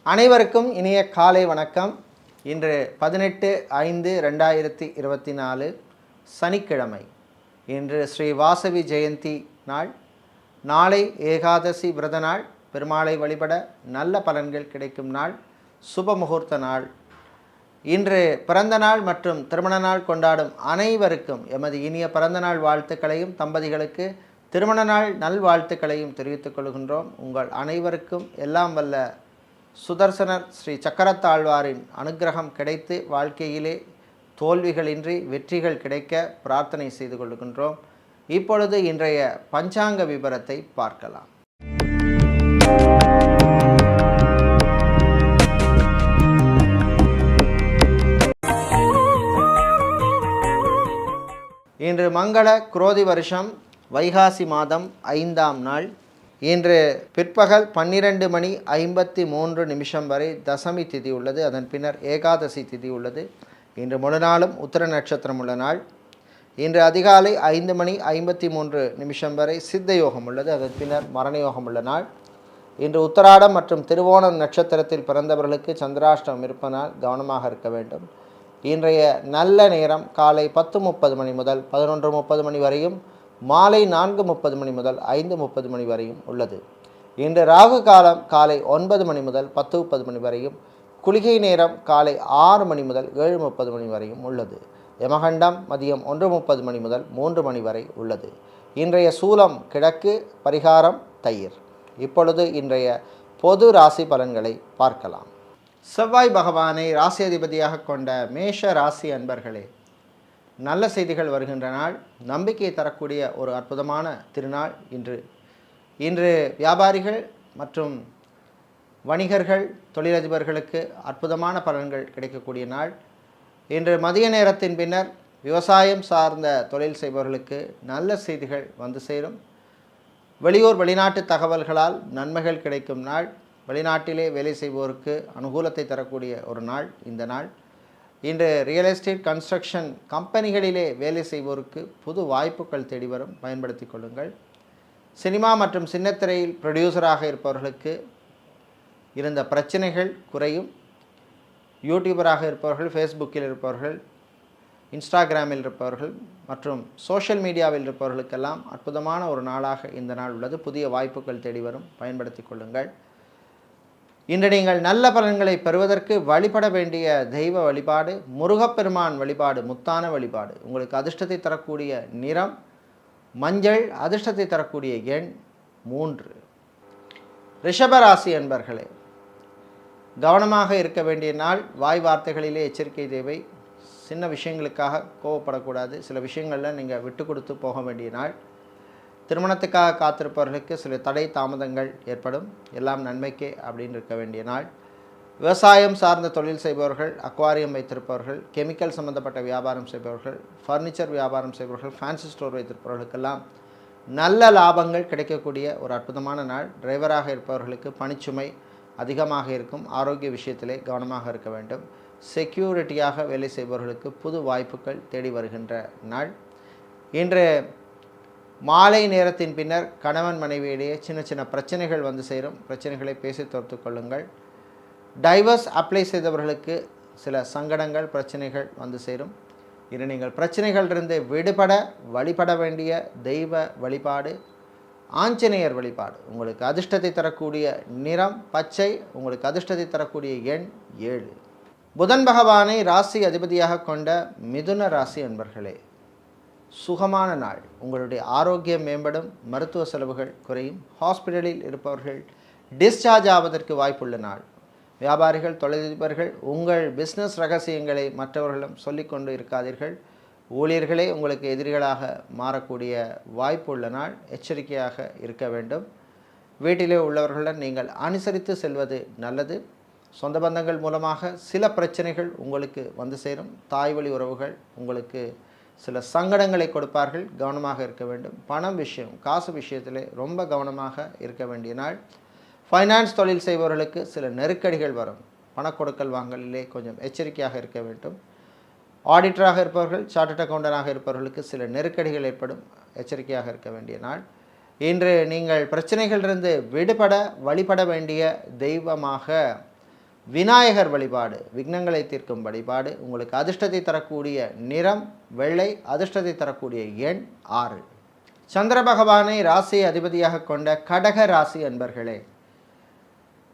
அனைவருக்கும் இனிய காலை வணக்கம். இன்று 18/5/2024 சனிக்கிழமை. இன்று ஸ்ரீ வாசவி ஜெயந்தி நாள். நாளை ஏகாதசி விரத நாள். பெருமாளை வழிபட நல்ல பலன்கள் கிடைக்கும் நாள். சுப முகூர்த்த நாள். இன்று பிறந்த நாள் மற்றும் திருமண நாள் கொண்டாடும் அனைவருக்கும் எமது இனிய பிறந்த நாள் வாழ்த்துக்களையும் தம்பதிகளுக்கு திருமண நாள் நல்வாழ்த்துக்களையும் தெரிவித்துக் கொள்கின்றோம். உங்கள் அனைவருக்கும் எல்லாம் வல்ல சுதர்சனர் ஸ்ரீ சக்கரத்தாழ்வாரின் அனுக்கிரகம் கிடைத்து வாழ்க்கையிலே தோல்விகளின்றி வெற்றிகள் கிடைக்க பிரார்த்தனை செய்து கொள்கின்றோம். இப்பொழுது இன்றைய பஞ்சாங்க விபரத்தை பார்க்கலாம். இன்று மங்கள குரோதி வருஷம் வைகாசி மாதம் 5ஆம் நாள். இன்று பிற்பகல் 12:53 வரை தசமி திதி உள்ளது. அதன் பின்னர் ஏகாதசி திதி உள்ளது. இன்று முழு நாளும் உத்திர நட்சத்திரம் உள்ள நாள். இன்று அதிகாலை 5:53 வரை சித்த யோகம் உள்ளது. அதன் பின்னர் மரண யோகம் உள்ள நாள். இன்று உத்தராடம் மற்றும் திருவோணம் நட்சத்திரத்தில் பிறந்தவர்களுக்கு சந்திராஷ்டமம் இருப்பதால் கவனமாக இருக்க வேண்டும். இன்றைய நல்ல நேரம் காலை 10:30 முதல் 11:30 வரையும், மாலை 4:30 முதல் 5:30 வரையும் உள்ளது. இன்று ராகு காலம் காலை 9 முதல் 10:30 வரையும், குளிகை நேரம் காலை 6 முதல் 7:30 வரையும் உள்ளது. யமகண்டம் மதியம் 1:30 முதல் 3 வரை உள்ளது. இன்றைய சூலம் கிழக்கு, பரிகாரம் தயிர். இப்பொழுது இன்றைய பொது ராசி பலன்களை பார்க்கலாம். செவ்வாய் பகவானை ராசி அதிபதியாக கொண்ட மேஷ ராசி அன்பர்களே, நல்ல செய்திகள் வருகின்ற நாள். நம்பிக்கை தரக்கூடிய ஒரு அற்புதமான திருநாள் இன்று வியாபாரிகள் மற்றும் வணிகர்கள், தொழிலதிபர்களுக்கு அற்புதமான பலன்கள் கிடைக்கக்கூடிய நாள். இன்று மதிய நேரத்தின் பின்னர் விவசாயம் சார்ந்த தொழில் செய்பவர்களுக்கு நல்ல செய்திகள் வந்து சேரும். வெளியூர் வெளிநாட்டு தகவல்களால் நன்மைகள் கிடைக்கும் நாள். வெளிநாட்டிலே வேலை செய்வோருக்கு அனுகூலத்தை தரக்கூடிய ஒரு நாள் இந்த நாள். இன்று ரியல் எஸ்டேட், கன்ஸ்ட்ரக்ஷன் கம்பெனிகளிலே வேலை செய்வோருக்கு புது வாய்ப்புகள் தேடி வரும், பயன்படுத்தி கொள்ளுங்கள். சினிமா மற்றும் சின்னத்திரையில் ப்ரொடியூசராக இருப்பவர்களுக்கு இருந்த பிரச்சனைகள் குறையும். யூடியூபராக இருப்பவர்கள், ஃபேஸ்புக்கில் இருப்பவர்கள், இன்ஸ்டாகிராமில் இருப்பவர்கள் மற்றும் சோஷியல் மீடியாவில் இருப்பவர்களுக்கெல்லாம் அற்புதமான ஒரு நாளாக இந்த நாள் உள்ளது. புதிய வாய்ப்புகள் தேடி வரும், பயன்படுத்தி கொள்ளுங்கள். இன்று நீங்கள் நல்ல பலன்களை பெறுவதற்கு வழிபட வேண்டிய தெய்வ வழிபாடு முருகப்பெருமான் வழிபாடு, முத்தான வழிபாடு. உங்களுக்கு அதிர்ஷ்டத்தை தரக்கூடிய நிறம் மஞ்சள், அதிர்ஷ்டத்தை தரக்கூடிய எண் 3. ரிஷபராசி என்பர்களே, கவனமாக இருக்க வேண்டிய நாள். வாய் வார்த்தைகளிலே எச்சரிக்கை தேவை. சின்ன விஷயங்களுக்காக கோவப்படக்கூடாது. சில விஷயங்களில் நீங்கள் விட்டு கொடுத்து போக வேண்டிய நாள். திருமணத்துக்காக காத்திருப்பவர்களுக்கு சில தடை தாமதங்கள் ஏற்படும். எல்லாம் நன்மைக்கே அப்படின்னு இருக்க வேண்டிய நாள். விவசாயம் சார்ந்த தொழில் செய்பவர்கள், அக்வாரியம் வைத்திருப்பவர்கள், கெமிக்கல் சம்பந்தப்பட்ட வியாபாரம் செய்பவர்கள், ஃபர்னிச்சர் வியாபாரம் செய்பவர்கள், ஃபேன்சி ஸ்டோர் வைத்திருப்பவர்களுக்கெல்லாம் நல்ல லாபங்கள் கிடைக்கக்கூடிய ஒரு அற்புதமான நாள். டிரைவராக இருப்பவர்களுக்கு பணிச்சுமை அதிகமாக இருக்கும். ஆரோக்கிய விஷயத்திலே கவனமாக இருக்க வேண்டும். செக்யூரிட்டியாக வேலை செய்பவர்களுக்கு புது வாய்ப்புகள் தேடி வருகின்ற நாள். இன்று மாலை நேரத்தின் பின்னர் கணவன் மனைவியிடையே சின்ன சின்ன பிரச்சனைகள் வந்து சேரும். பிரச்சனைகளை பேசி தோர்த்து கொள்ளுங்கள். டைவர்ஸ் அப்ளை செய்தவர்களுக்கு சில சங்கடங்கள், பிரச்சனைகள் வந்து சேரும். இன்று நீங்கள் பிரச்சனைகளிலிருந்து விடுபட வழிபட வேண்டிய தெய்வ வழிபாடு ஆஞ்சநேயர் வழிபாடு. உங்களுக்கு அதிர்ஷ்டத்தை தரக்கூடிய நிறம் பச்சை, உங்களுக்கு அதிர்ஷ்டத்தை தரக்கூடிய எண் 7. புதன் பகவானை ராசி அதிபதியாக கொண்ட மிதுன ராசி அன்பர்களே, சுகமான நாள். உங்களுடைய ஆரோக்கியம் மேம்படும், மருத்துவ செலவுகள் குறையும். ஹாஸ்பிட்டலில் இருப்பவர்கள் டிஸ்சார்ஜ் ஆவதற்கு வாய்ப்புள்ள நாள். வியாபாரிகள், தொழிலதிபர்கள் உங்கள் பிஸ்னஸ் ரகசியங்களை மற்றவர்களிடம் சொல்லிக்கொண்டு இருக்காதீர்கள். ஊழியர்களே உங்களுக்கு எதிரிகளாக மாறக்கூடிய வாய்ப்புள்ள நாள். எச்சரிக்கையாக இருக்க வேண்டும். வீட்டிலே உள்ளவர்களுடன் நீங்கள் அனுசரித்து செல்வது நல்லது. சொந்த பந்தங்கள் மூலமாக சில பிரச்சனைகள் உங்களுக்கு வந்து சேரும். தாய் வழி உறவுகள் உங்களுக்கு சில சங்கடங்களை கொடுப்பார்கள். கவனமாக இருக்க வேண்டும். பணம் விஷயம், காசு விஷயத்திலே ரொம்ப கவனமாக இருக்க வேண்டிய நாள். ஃபைனான்ஸ் தொழில் செய்பவர்களுக்கு சில நெருக்கடிகள் வரும். பணக்கொடுக்கல் வாங்கலிலே கொஞ்சம் எச்சரிக்கையாக இருக்க வேண்டும். ஆடிட்டராக இருப்பவர்கள், சார்ட்டர்ட் அக்கௌண்டராக இருப்பவர்களுக்கு சில நெருக்கடிகள் ஏற்படும். எச்சரிக்கையாக இருக்க வேண்டிய நாள். இன்று நீங்கள் பிரச்சனைகளிலிருந்து விடுபட வழிபட வேண்டிய தெய்வமாக விநாயகர் வழிபாடு விக்னங்களை தீர்க்கும் வழிபாடு. உங்களுக்கு அதிர்ஷ்டத்தை தரக்கூடிய நிறம் வெள்ளை, அதிர்ஷ்டத்தை தரக்கூடிய எண் 6. சந்திர பகவானை ராசி அதிபதியாக கொண்ட கடக ராசி அன்பர்களே,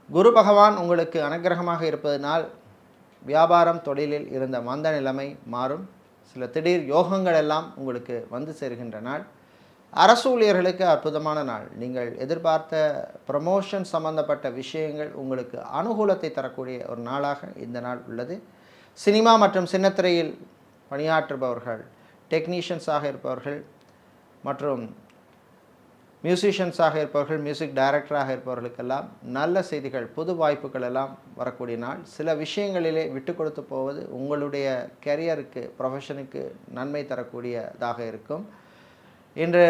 குரு பகவான் உங்களுக்கு அனுக்கிரகமாக இருப்பதனால் வியாபாரம் தொழிலில் இருந்த மந்த நிலைமை மாறும். சில திடீர் யோகங்கள் எல்லாம் உங்களுக்கு வந்து சேர்கின்ற நாள். அரசு ஊழியர்களுக்கு அற்புதமான நாள். நீங்கள் எதிர்பார்த்த ப்ரமோஷன் சம்பந்தப்பட்ட விஷயங்கள் உங்களுக்கு அனுகூலத்தை தரக்கூடிய ஒரு நாளாக இந்த நாள் உள்ளது. சினிமா மற்றும் சின்னத்திரையில் பணியாற்றுபவர்கள், டெக்னீஷியன்ஸாக இருப்பவர்கள் மற்றும் மியூசிஷியன்ஸாக இருப்பவர்கள், மியூசிக் டைரக்டராக இருப்பவர்களுக்கெல்லாம் நல்ல செய்திகள், புது வாய்ப்புகள் எல்லாம் வரக்கூடிய நாள். சில விஷயங்களிலே விட்டு கொடுத்து போவது உங்களுடைய கெரியருக்கு, ப்ரொஃபஷனுக்கு நன்மை தரக்கூடியதாக இருக்கும். இன்று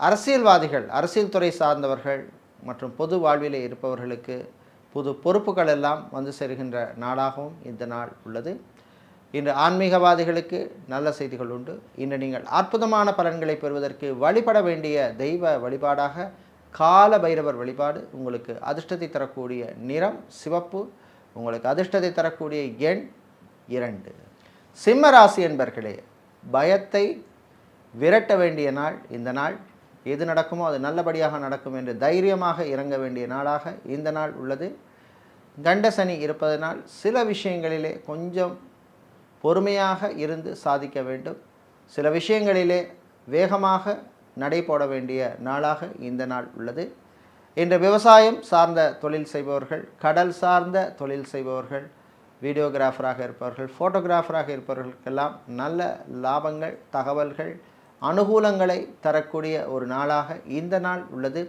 அரசியல்வாதிகள், அரசியல் துறை சார்ந்தவர்கள் மற்றும் பொது வாழ்விலே இருப்பவர்களுக்கு புது பொறுப்புகள் எல்லாம் வந்து சேருகின்ற நாளாகவும் இந்த நாள் உள்ளது. இன்று ஆன்மீகவாதிகளுக்கு நல்ல செய்திகள் உண்டு. இன்று நீங்கள் அற்புதமான பலன்களை பெறுவதற்கு வழிபட வேண்டிய தெய்வ வழிபாடாக கால பைரவர் வழிபாடு. உங்களுக்கு அதிர்ஷ்டத்தை தரக்கூடிய நிறம் சிவப்பு, உங்களுக்கு அதிர்ஷ்டத்தை தரக்கூடிய எண் 2. சிம்ம ராசி என்பர்களே, பயத்தை விரட்ட வேண்டிய நாள் இந்த நாள். எது நடக்குமோ அது நல்லபடியாக நடக்கும் என்று தைரியமாக இறங்க வேண்டிய நாளாக இந்த நாள் உள்ளது. கண்ட சனி இருப்பதனால் சில விஷயங்களிலே கொஞ்சம் பொறுமையாக இருந்து சாதிக்க வேண்டும். சில விஷயங்களிலே வேகமாக நடை போட வேண்டிய நாளாக இந்த நாள் உள்ளது. இன்று விவசாயம் சார்ந்த தொழில் செய்பவர்கள், கடல் சார்ந்த தொழில் செய்பவர்கள், வீடியோகிராஃபராக இருப்பவர்கள், ஃபோட்டோகிராஃபராக இருப்பவர்களுக்கெல்லாம் நல்ல லாபங்கள், தகவல்கள், அனுகூலங்களை தரக்கூடிய ஒரு நாளாக இந்த நாள் உள்ளது.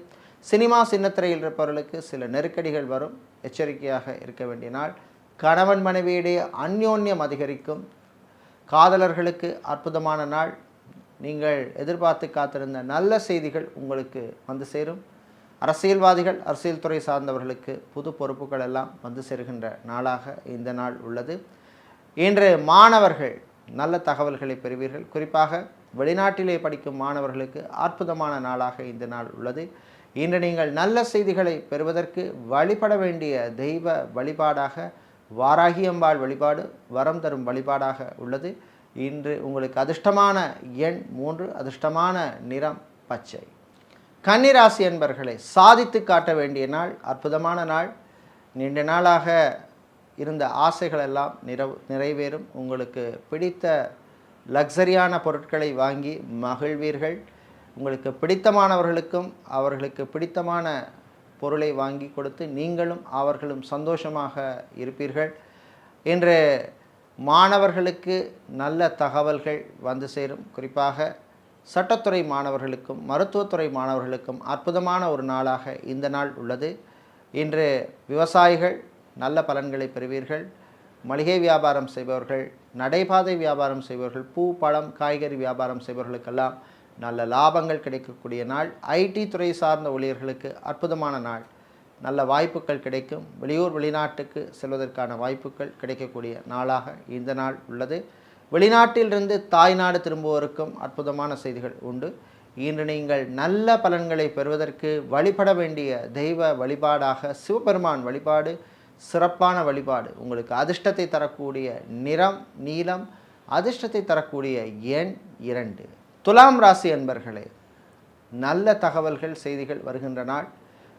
சினிமா சின்னத்திரையில் இருப்பவர்களுக்கு சில நெருக்கடிகள் வரும், எச்சரிக்கையாக இருக்க வேண்டிய நாள். கணவன் மனைவியிடையே அந்யோன்யம் அதிகரிக்கும். காதலர்களுக்கு அற்புதமான நாள். நீங்கள் எதிர்பார்த்து காத்திருந்த நல்ல செய்திகள் உங்களுக்கு வந்து சேரும். அரசியல்வாதிகள், அரசியல் துறை சார்ந்தவர்களுக்கு புது பொறுப்புகள் எல்லாம் வந்து சேருகின்ற நாளாக இந்த நாள் உள்ளது. இன்று மாணவர்கள் நல்ல தகவல்களை பெறுவீர்கள். குறிப்பாக வெளிநாட்டிலே படிக்கும் மாணவர்களுக்கு அற்புதமான நாளாக இந்த நாள் உள்ளது. இன்று நீங்கள் நல்ல செய்திகளை பெறுவதற்கு வழிபட வேண்டிய தெய்வ வழிபாடாக வாராகியம்பாள் வழிபாடு வரம் தரும் வழிபாடாக உள்ளது. இன்று உங்களுக்கு அதிர்ஷ்டமான எண் 3, அதிர்ஷ்டமான நிறம் பச்சை. கன்னிராசி என்பர்களை சாதித்து காட்ட வேண்டிய நாள், அற்புதமான நாள். நீண்ட நாளாக இருந்த ஆசைகள் எல்லாம் நிறைவேறும். உங்களுக்கு பிடித்த லக்ஸரியான பொருட்களை வாங்கி மகிழ்வீர்கள். உங்களுக்கு பிடித்தமானவர்களுக்கும் அவர்களுக்கு பிடித்தமான பொருளை வாங்கி கொடுத்து நீங்களும் அவர்களும் சந்தோஷமாக இருப்பீர்கள். இன்று மாணவர்களுக்கு நல்ல தகவல்கள் வந்து சேரும். குறிப்பாக சட்டத்துறை மாணவர்களுக்கும் மருத்துவத்துறை மாணவர்களுக்கும் அற்புதமான ஒரு நாளாக இந்த நாள் உள்ளது. இன்று விவசாயிகள் நல்ல பலன்களை பெறுவீர்கள். மளிகை வியாபாரம் செய்பவர்கள், நடைபாதை வியாபாரம் செய்பவர்கள், பூ பழம் காய்கறி வியாபாரம் செய்பவர்களுக்கெல்லாம் நல்ல லாபங்கள் கிடைக்கக்கூடிய நாள். ஐடி துறை சார்ந்த ஊழியர்களுக்கு அற்புதமான நாள். நல்ல வாய்ப்புகள் கிடைக்கும். வெளியூர் வெளிநாட்டுக்கு செல்வதற்கான வாய்ப்புகள் கிடைக்கக்கூடிய நாளாக இந்த நாள் உள்ளது. வெளிநாட்டிலிருந்து தாய்நாடு திரும்புவோருக்கும் அற்புதமான செய்திகள் உண்டு. இன்று நீங்கள் நல்ல பலன்களை பெறுவதற்கு வழிபட வேண்டிய தெய்வ வழிபாடாக சிவபெருமான் வழிபாடு சிறப்பான வழிபாடு. உங்களுக்கு அதிர்ஷ்டத்தை தரக்கூடிய நிறம் நீலம், அதிர்ஷ்டத்தை தரக்கூடிய எண் 2. துலாம் ராசி அன்பர்களே, நல்ல தகவல்கள் செய்திகள் வருகின்ற நாள்.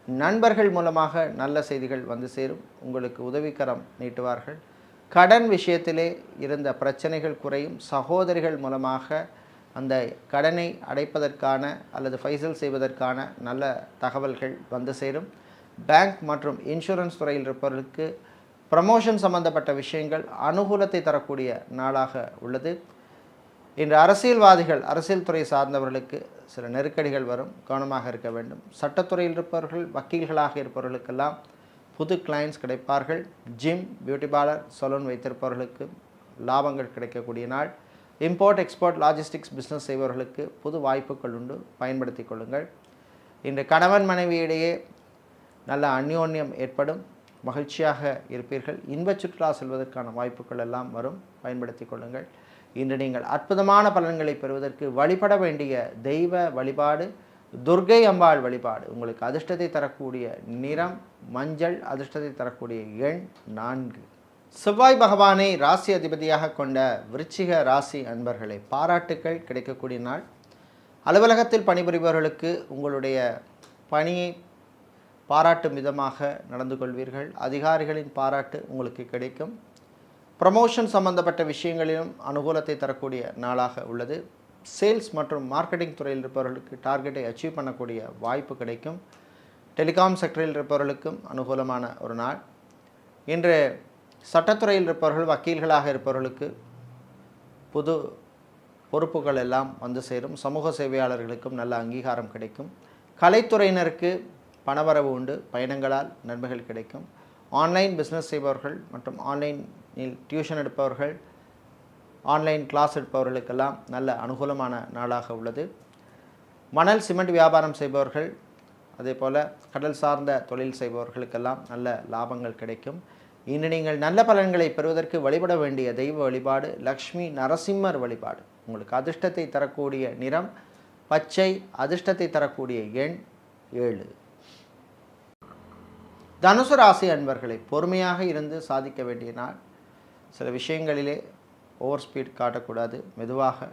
நண்பர்கள் மூலமாக நல்ல செய்திகள் வந்து சேரும். உங்களுக்கு உதவிக்கரம் நீட்டுவார்கள். கடன் விஷயத்திலே இருந்த பிரச்சனைகள் குறையும். சகோதரிகள் மூலமாக அந்த கடனை அடைப்பதற்கான அல்லது ஃபைசல் செய்வதற்கான நல்ல தகவல்கள் வந்து சேரும். பேங்க் மற்றும் இன்சூரன்ஸ் துறையில் இருப்பவர்களுக்கு ப்ரமோஷன் சம்பந்தப்பட்ட விஷயங்கள் அனுகூலத்தை தரக்கூடிய நாளாக உள்ளது. இன்று அரசியல்வாதிகள், அரசியல் துறை சார்ந்தவர்களுக்கு சில நெருக்கடிகள் வரும், கவனமாக இருக்க வேண்டும். சட்டத்துறையில் இருப்பவர்கள், வக்கீல்களாக இருப்பவர்களுக்கெல்லாம் புது கிளைண்ட்ஸ் கிடைப்பார்கள். ஜிம், பியூட்டி பார்லர், சலூன் வைத்திருப்பவர்களுக்கு லாபங்கள் கிடைக்கக்கூடிய நாள். இம்போர்ட் எக்ஸ்போர்ட் லாஜிஸ்டிக்ஸ் பிஸ்னஸ் செய்பவர்களுக்கு புது வாய்ப்புகள் உண்டு, பயன்படுத்தி கொள்ளுங்கள். இன்று கணவன் மனைவியிடையே நல்ல அந்யோன்யம் ஏற்படும், மகிழ்ச்சியாக இருப்பீர்கள். இன்பச் சுற்றுலா செல்வதற்கான வாய்ப்புகள் எல்லாம் வரும், பயன்படுத்தி கொள்ளுங்கள். இன்று நீங்கள் அற்புதமான பலன்களை பெறுவதற்கு வழிபட வேண்டிய தெய்வ வழிபாடு துர்க்கை அம்பாள் வழிபாடு. உங்களுக்கு அதிர்ஷ்டத்தை தரக்கூடிய நிறம் மஞ்சள். அதிர்ஷ்டத்தை தரக்கூடிய எண் 4. செவ்வாய் பகவானை ராசி அதிபதியாக கொண்ட விருச்சிக ராசி அன்பர்களே, பாராட்டுக்கள் கிடைக்கக்கூடிய நாள். அலுவலகத்தில் பணிபுரிபவர்களுக்கு உங்களுடைய பணியை பாராட்டும் விதமாக நடந்து கொள்வீர்கள். அதிகாரிகளின் பாராட்டு உங்களுக்கு கிடைக்கும். ப்ரமோஷன் சம்பந்தப்பட்ட விஷயங்களிலும் அனுகூலத்தை தரக்கூடிய நாளாக உள்ளது. சேல்ஸ் மற்றும் மார்க்கெட்டிங் துறையில் இருப்பவர்களுக்கு டார்கெட்டை அச்சீவ் பண்ணக்கூடிய வாய்ப்பு கிடைக்கும். டெலிகாம் செக்டரில் இருப்பவர்களுக்கும் அனுகூலமான ஒரு நாள். இன்று சட்டத்துறையில் இருப்பவர்கள், வக்கீல்களாக இருப்பவர்களுக்கு புது பொறுப்புகள் எல்லாம் வந்து சேரும். சமூக சேவையாளர்களுக்கும் நல்ல அங்கீகாரம் கிடைக்கும். கலைத்துறையினருக்கு பணவரவு உண்டு. பயணங்களால் நன்மைகள் கிடைக்கும். ஆன்லைன் பிஸ்னஸ் செய்பவர்கள் மற்றும் ஆன்லைனில் டியூஷன் எடுப்பவர்கள், ஆன்லைன் கிளாஸ் எடுப்பவர்களுக்கெல்லாம் நல்ல அனுகூலமான நாளாக உள்ளது. மணல் சிமெண்ட் வியாபாரம் செய்பவர்கள், அதே போல் கடல் சார்ந்த தொழில் செய்பவர்களுக்கெல்லாம் நல்ல லாபங்கள் கிடைக்கும். இன்று நீங்கள் நல்ல பலன்களை பெறுவதற்கு வழிபட வேண்டிய தெய்வ வழிபாடு லக்ஷ்மி நரசிம்மர் வழிபாடு. உங்களுக்கு அதிர்ஷ்டத்தை தரக்கூடிய நிறம் பச்சை. அதிர்ஷ்டத்தை தரக்கூடிய எண் 7. தனுசு ராசி அன்பர்களை, பொறுமையாக இருந்து சாதிக்க வேண்டிய நாள். சில விஷயங்களிலே ஓவர் ஸ்பீட் காட்டக்கூடாது. மெதுவாக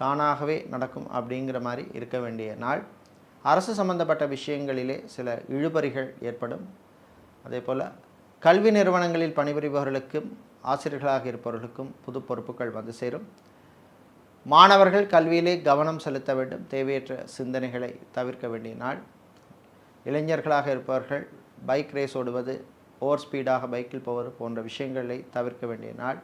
தானாகவே நடக்கும் அப்படிங்கிற மாதிரி இருக்க வேண்டிய நாள். அரசு சம்பந்தப்பட்ட விஷயங்களிலே சில இழுபறிகள் ஏற்படும். அதே போல் கல்வி நிறுவனங்களில் பணிபுரிபவர்களுக்கும் ஆசிரியர்களாக இருப்பவர்களுக்கும் புது பொறுப்புகள் வந்து சேரும். மாணவர்கள் கல்வியிலே கவனம் செலுத்த வேண்டும். தேவையற்ற சிந்தனைகளை தவிர்க்க வேண்டிய நாள். இளைஞர்களாக இருப்பவர்கள் பைக் ரேஸ் ஓடுவது, ஓவர் ஸ்பீடாக பைக்கில் போவது போன்ற விஷயங்களை தவிர்க்க வேண்டிய நாள்.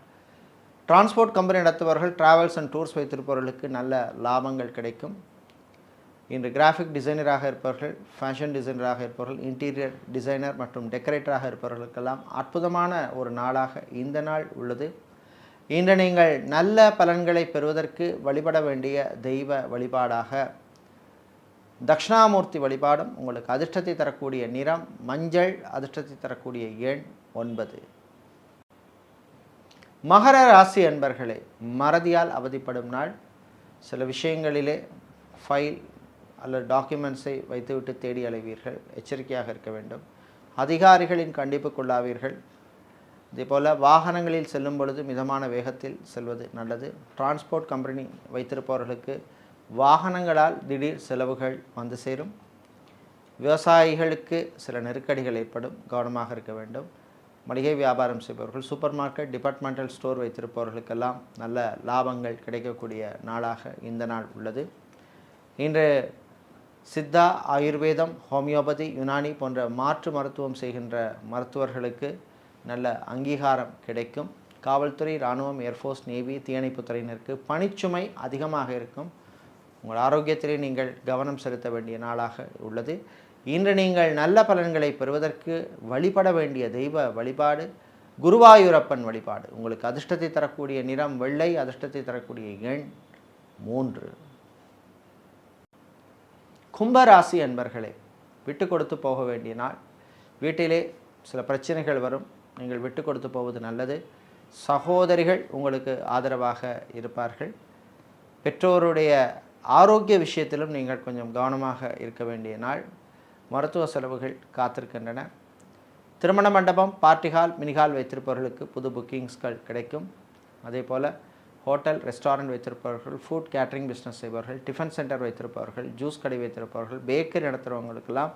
டிரான்ஸ்போர்ட் கம்பெனி நடத்துபவர்கள், டிராவல்ஸ் அண்ட் டூர்ஸ் வைத்திருப்பவர்களுக்கு நல்ல லாபங்கள் கிடைக்கும். இன்று கிராஃபிக் டிசைனராக இருப்பவர்கள், ஃபேஷன் டிசைனராக இருப்பவர்கள், இன்டீரியர் டிசைனர் மற்றும் டெக்கரேட்டராக இருப்பவர்களுக்கெல்லாம் அற்புதமான ஒரு நாளாக இந்த நாள் உள்ளது. இன்று நீங்கள் நல்ல பலன்களை பெறுவதற்கு வழிபட வேண்டிய தெய்வ வழிபாடாக தட்சிணாமூர்த்தி வழிபாடும். உங்களுக்கு அதிர்ஷ்டத்தை தரக்கூடிய நிறம் மஞ்சள். அதிர்ஷ்டத்தை தரக்கூடிய எண் 9. மகர ராசி அன்பர்களே, மறதியால் அவதிப்படும் நாள். சில விஷயங்களிலே ஃபைல் அல்லது டாக்குமெண்ட்ஸை வைத்துவிட்டு தேடி அலைவீர்கள். எச்சரிக்கையாக இருக்க வேண்டும். அதிகாரிகளின் கண்டிப்புக்குள்ளாவீர்கள். இதேபோல் வாகனங்களில் செல்லும் பொழுது மிதமான வேகத்தில் செல்வது நல்லது. டிரான்ஸ்போர்ட் கம்பெனி வைத்திருப்பவர்களுக்கு வாகனங்களால் திடீர் செலவுகள் வந்து சேரும். விவசாயிகளுக்கு சில நெருக்கடிகள் ஏற்படும். கவனமாக இருக்க வேண்டும். மளிகை வியாபாரம் செய்பவர்கள், சூப்பர் மார்க்கெட், டிபார்ட்மெண்டல் ஸ்டோர் வைத்திருப்பவர்களுக்கெல்லாம் நல்ல லாபங்கள் கிடைக்கக்கூடிய நாளாக இந்த நாள் உள்ளது. இன்று சித்தா, ஆயுர்வேதம், ஹோமியோபதி, யுனானி போன்ற மாற்று மருத்துவம் செய்கின்ற மருத்துவர்களுக்கு நல்ல அங்கீகாரம் கிடைக்கும். காவல்துறை, இராணுவம், ஏர்ஃபோர்ஸ், நேவி, தீயணைப்பு துறையினருக்கு பணிச்சுமை அதிகமாக இருக்கும். உங்கள் ஆரோக்கியத்திலே நீங்கள் கவனம் செலுத்த வேண்டிய நாளாக உள்ளது. இன்று நீங்கள் நல்ல பலன்களை பெறுவதற்கு வழிபட வேண்டிய தெய்வ வழிபாடு குருவாயூரப்பன் வழிபாடு. உங்களுக்கு அதிர்ஷ்டத்தை தரக்கூடிய நிறம் வெள்ளை. அதிர்ஷ்டத்தை தரக்கூடிய எண் 3. கும்பராசி அன்பர்களே, விட்டு கொடுத்து போக வேண்டிய நாள். வீட்டிலே சில பிரச்சனைகள் வரும். நீங்கள் விட்டு கொடுத்து போவது நல்லது. சகோதரிகள் உங்களுக்கு ஆதரவாக இருப்பார்கள். பெற்றோருடைய ஆரோக்கிய விஷயத்திலும் நீங்கள் கொஞ்சம் கவனமாக இருக்க வேண்டிய நாள். மருத்துவ செலவுகள் காத்திருக்கின்றன. திருமண மண்டபம், பார்ட்டி ஹால், மினிஹால் வைத்திருப்பவர்களுக்கு புது புக்கிங்ஸ்கள் கிடைக்கும். அதே போல் ஹோட்டல், ரெஸ்டாரண்ட் வைத்திருப்பவர்கள், ஃபுட் கேட்ரிங் பிஸ்னஸ் செய்பவர்கள், டிஃபன் சென்டர் வைத்திருப்பவர்கள், ஜூஸ் கடை வைத்திருப்பவர்கள், பேக்கரி நடத்துகிறவங்களுக்கெல்லாம்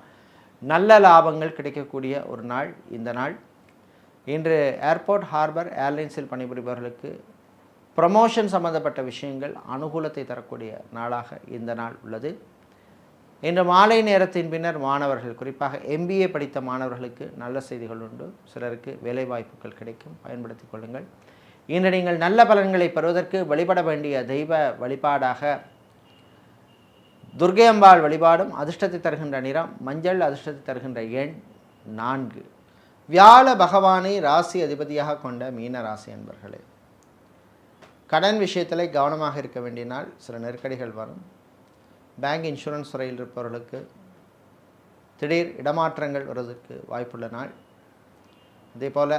நல்ல லாபங்கள் கிடைக்கக்கூடிய ஒரு நாள் இந்த நாள். இன்று ஏர்போர்ட், ஹார்பர், ஏர்லைன்ஸில் பணிபுரிபவர்களுக்கு ப்ரமோஷன் சம்பந்தப்பட்ட விஷயங்கள் அனுகூலத்தை தரக்கூடிய நாளாக இந்த நாள் உள்ளது. இன்று மாலை நேரத்தின் பின்னர் மாணவர்கள், குறிப்பாக MBA படித்த மாணவர்களுக்கு நல்ல செய்திகள் உண்டு. சிலருக்கு வேலைவாய்ப்புகள் கிடைக்கும். பயன்படுத்தி கொள்ளுங்கள். இன்று நீங்கள் நல்ல பலன்களை பெறுவதற்கு வழிபட வேண்டிய தெய்வ வழிபாடாக துர்க்கை அம்பாள் வழிபாடும். அதிர்ஷ்டத்தை தருகின்ற நிறம் மஞ்சள். அதிர்ஷ்டத்தை தருகின்ற எண் 4. வியாழ பகவானை ராசி அதிபதியாக கொண்ட மீன ராசி அன்பர்களே, கடன் விஷயத்தில் கவனமாக இருக்க வேண்டிய நாள். சில நெருக்கடிகள் வரும். பேங்க், இன்சூரன்ஸ் துறையில் இருப்பவர்களுக்கு திடீர் இடமாற்றங்கள் வருவதற்கு வாய்ப்புள்ள நாள். அதே போல்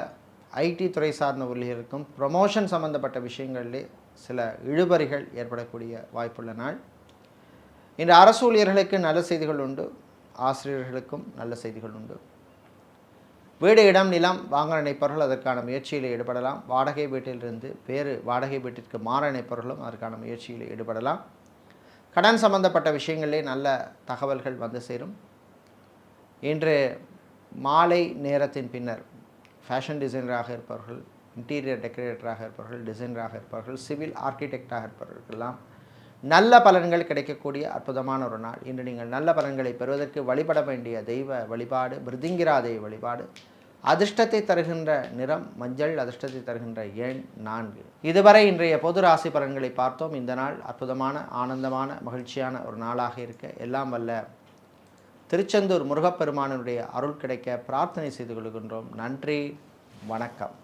IT துறை சார்ந்த ஊழியர்களுக்கும் ப்ரமோஷன் சம்பந்தப்பட்ட விஷயங்களிலே சில இழுபறிகள் ஏற்படக்கூடிய வாய்ப்புள்ள நாள். இன்று அரசு ஊழியர்களுக்கு நல்ல செய்திகள் உண்டு. ஆசிரியர்களுக்கும் நல்ல செய்திகள் உண்டு. வீடு இடம் நிலம் வாங்க நினைப்பவர்கள் அதற்கான முயற்சியில் ஈடுபடலாம். வாடகை வீட்டிலிருந்து வேறு வாடகை வீட்டிற்கு மாற நினைப்பவர்களும் அதற்கான முயற்சியில் ஈடுபடலாம். கடன் சம்பந்தப்பட்ட விஷயங்களிலே நல்ல தகவல்கள் வந்து சேரும். இன்று மாலை நேரத்தின் பின்னர் ஃபேஷன் டிசைனராக இருப்பவர்கள், இன்டீரியர் டெக்கரேட்டராக இருப்பவர்கள், டிசைனராக இருப்பவர்கள், சிவில் ஆர்கிடெக்டாக இருப்பவர்களுக்கெல்லாம் நல்ல பலன்கள் கிடைக்கக்கூடிய அற்புதமான ஒரு நாள். இன்று நீங்கள் நல்ல பலன்களை பெறுவதற்கு வழிபட வேண்டிய தெய்வ வழிபாடு பிருதிங்கிரா தெய்வ வழிபாடு. அதிர்ஷ்டத்தை தருகின்ற நிறம் மஞ்சள், அதிர்ஷ்டத்தை தருகின்ற எண் 4. இதுவரை இன்றைய பொது ராசி பலன்களை பார்த்தோம். இந்த நாள் அற்புதமான ஆனந்தமான மகிழ்ச்சியான ஒரு நாளாக இருக்க எல்லாம் வல்ல திருச்செந்தூர் முருகப்பெருமானுடைய அருள் கிடைக்க பிரார்த்தனை செய்து கொள்கின்றோம். நன்றி, வணக்கம்.